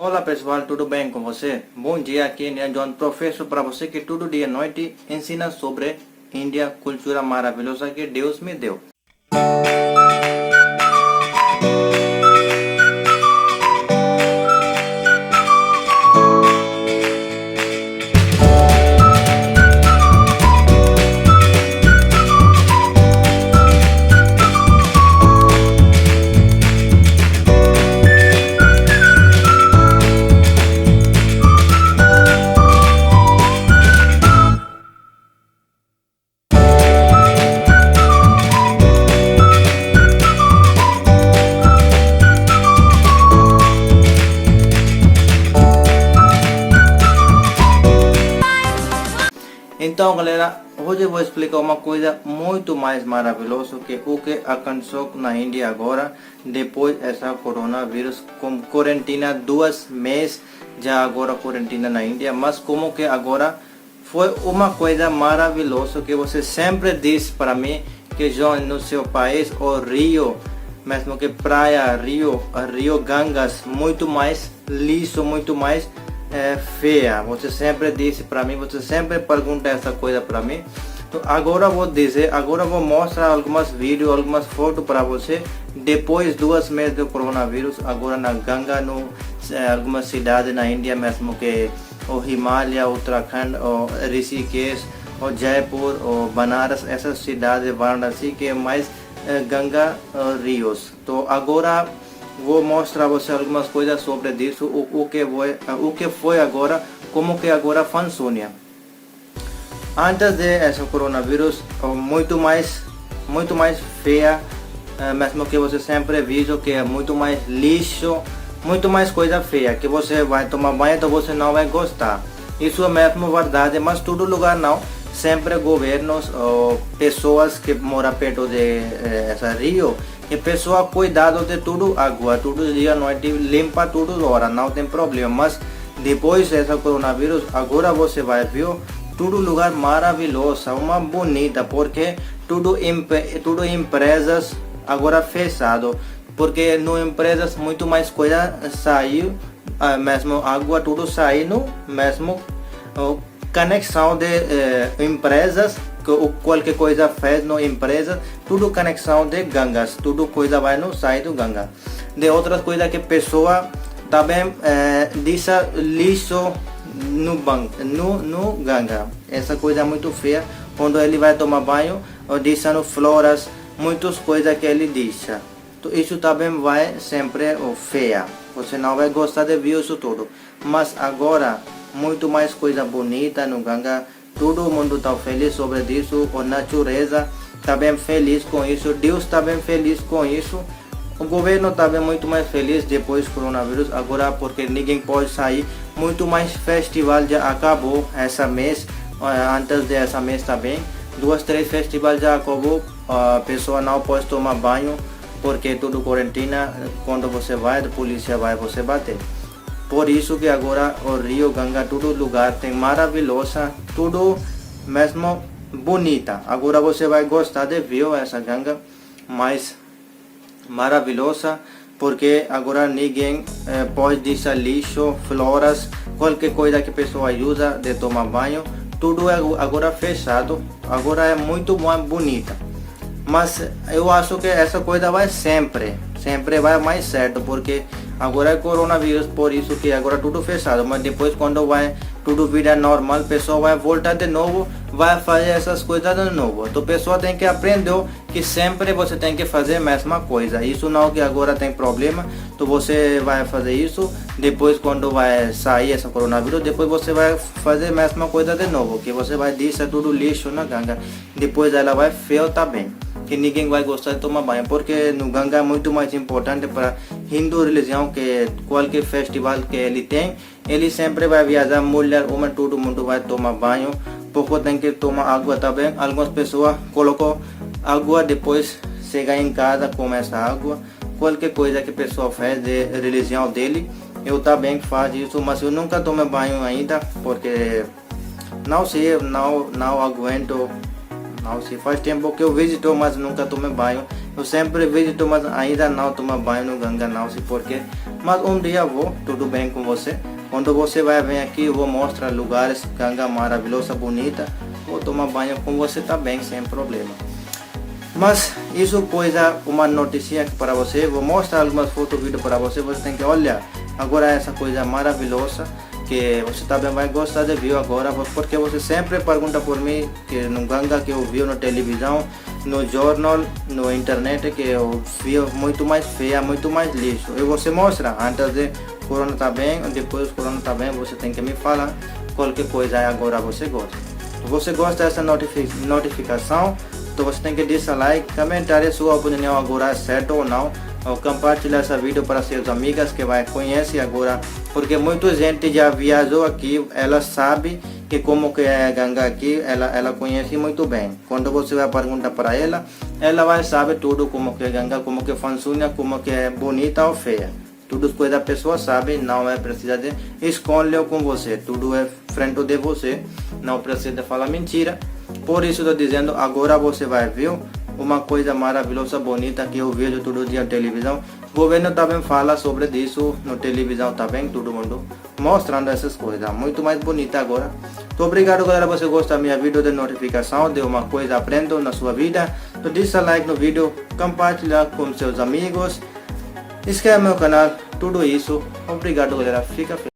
Olá pessoal, tudo bem com você? Bom dia, aqui é John, professor para você que todo dia à noite ensina sobre Índia, cultura maravilhosa que Deus me deu. Então galera, hoje eu vou explicar uma coisa muito mais maravilhosa que o que aconteceu na Índia agora, depois dessa coronavírus, com quarentena 2 meses, já agora quarentena na Índia, mas como que agora foi uma coisa maravilhosa que você sempre diz para mim, que João, no seu país, o Rio, mesmo que praia, Rio Gangas, muito mais liso, muito mais feia. Você sempre disse para mim, você sempre pergunta essa coisa para mim. Então, agora vou dizer, agora vou mostrar algumas vídeos, algumas fotos para você. Depois 2 meses do coronavírus, agora na Ganga, no algumas cidades na Índia, mesmo que o Himalaya, Uttarakhand, o Rishikesh, o Jaipur, o Banaras, essas cidades Varanasi que é mais Ganga rios. Então agora vou mostrar você algumas coisas sobre isso, o que foi agora, como que agora funciona. Antes de esse coronavírus, muito mais feia, mesmo que você sempre viu que é muito mais lixo, muito mais coisa feia, que você vai tomar banho então você não vai gostar. Isso é mesmo verdade, mas todo lugar não. Sempre governos ou pessoas que moram perto de esse rio, que pessoa cuidado de tudo, água, todo dia, noite, limpa tudo hora, não tem problema. Mas depois desse coronavírus, agora você vai ver todo lugar maravilhoso, uma bonita, porque tudo empresas agora fechado, porque no empresas muito mais coisa saiu, mesmo água tudo saindo, mesmo conexão de empresas, qualquer coisa fez no empresa, tudo conexão de gangas, tudo coisa vai no sai do ganga. De outras coisas que pessoa também deixa lixo no ganga, essa coisa é muito feia. Quando ele vai tomar banho, deixa no floras, muitas coisas que ele deixa. Isso também vai sempre feia, você não vai gostar de ver isso tudo. Mas agora muito mais coisa bonita no Ganga, todo mundo está feliz sobre isso, a natureza está bem feliz com isso, Deus está bem feliz com isso, o governo está bem muito mais feliz depois do coronavírus, agora porque ninguém pode sair, muito mais festival já acabou essa mês, antes dessa mês também, 2, 3 festivais já acabou, a pessoa não pode tomar banho, porque tudo quarentena, quando você vai, a polícia vai você bater. Por isso que agora o Rio Ganga, todo lugar tem maravilhosa, tudo mesmo bonita. Agora você vai gostar de ver essa Ganga mais maravilhosa, porque agora ninguém pode deixar lixo, floras, qualquer coisa que a pessoa usa de tomar banho, tudo é agora fechado, agora é muito mais bonita. Mas eu acho que essa coisa vai sempre vai mais certo, porque agora é coronavírus, por isso que agora tudo fechado, mas depois quando vai tudo virar normal, a pessoa vai voltar de novo, vai fazer essas coisas de novo. Então a pessoa tem que aprender que sempre você tem que fazer a mesma coisa, isso não que agora tem problema, então você vai fazer isso, depois quando vai sair essa coronavírus, depois você vai fazer a mesma coisa de novo, que você vai deixar tudo lixo na Ganga, depois ela vai feio também, que ninguém vai gostar de tomar banho, porque no Ganga é muito mais importante para Hindu religião, que qualquer festival que ele tem, ele sempre vai viajar, mulher, homem, todo mundo vai tomar banho, pouco tem que tomar água também. Algumas pessoas colocam água, depois chega em casa, começa água, qualquer coisa que a pessoa faz de religião dele, eu também faço isso, mas eu nunca tomei banho ainda, porque não sei, não aguento Não, se faz tempo que eu visito, mas nunca tomei banho. Eu sempre visito, mas ainda não tomo banho no Ganga, não sei porquê. Mas um dia vou, tudo bem com você. Quando você vai vir aqui, eu vou mostrar lugares, Ganga maravilhosa, bonita. Vou tomar banho com você também, sem problema. Mas isso coisa, uma notícia para você. Vou mostrar algumas fotos e vídeos para você. Você tem que olhar. Agora essa coisa maravilhosa que você também vai gostar de ver agora, porque você sempre pergunta por mim que no Ganga que eu vi na televisão, no jornal, no internet, que eu vi muito mais feia, muito mais lixo. E você mostra antes de corona tá bem, depois corona tá bem, você tem que me falar qualquer coisa agora você gosta. Se você gosta dessa notificação, então você tem que deixar like, comentar sua opinião agora é certo ou não. Ou compartilhar esse vídeo para seus amigas que vai conhecer agora, porque muita gente já viajou aqui, ela sabe que como que é Ganga aqui, ela conhece muito bem. Quando você vai perguntar para ela, ela vai saber tudo como que é Ganga, como que funciona, como que é bonita ou feia. Tudo coisa a pessoa sabe, não é precisa de escolher com você, tudo é frente de você, não precisa de falar mentira. Por isso estou dizendo, agora você vai ver uma coisa maravilhosa, bonita que eu vejo todo dia na televisão. O governo também fala sobre isso na televisão também, todo mundo mostrando essas coisas, muito mais bonita agora. Muito obrigado galera, você gosta da minha vídeo de notificação, de uma coisa aprendo na sua vida. Então deixa like no vídeo, compartilha com seus amigos, inscreve no meu canal, tudo isso. Obrigado galera, fica feliz.